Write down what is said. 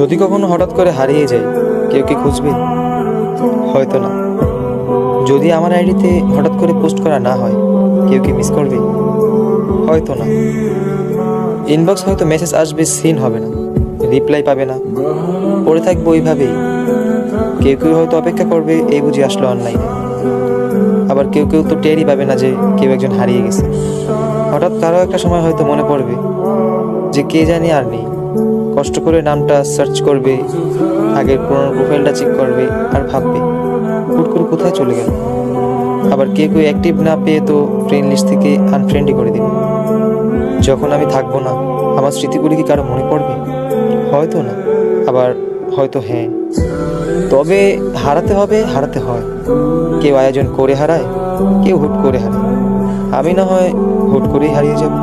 যদি কখনো হঠাৎ করে হারিয়ে যাই, কেউ কি খুঁজবে? হয়তো না। যদি আমার আইডিতে হঠাৎ করে পোস্ট করা না হয়, কেউ কি মিস করবে? হয়তো না। ইনবক্স হয়তো মেসেজ আসবে, সিন হবে না, রিপ্লাই পাবে না, পড়ে থাকবো ওইভাবেই। কেউ কেউ হয়তো অপেক্ষা করবে, এই বুঝি আসলো অনলাইনে। আবার কেউ কেউ তো টেরই পাবে না যে কেউ একজন হারিয়ে গেছে। হঠাৎ কারো একটা সময় হয়তো মনে পড়বে যে কে জানি আর নেই। কষ্ট করে নামটা সার্চ করবে, আগের পুরোনো প্রোফাইলটা চেক করবে, আর ভাববে হুট করে কোথায় চলে গেল। আবার কেউ কেউ অ্যাক্টিভ না পেয়ে তো ফ্রেন্ড লিস্ট থেকে আনফ্রেন্ডই করে দিবে। যখন আমি থাকবো না, আমার স্মৃতিগুলি কি কারো মনে পড়বে? হয়তো না, আবার হয়তো হ্যাঁ। তবে হারাতে হবে, হারাতে হয়। কেউ আয়োজন করে হারায়, কেউ হুট করে হারায়। আমি না হয় হুট করেই হারিয়ে যাব।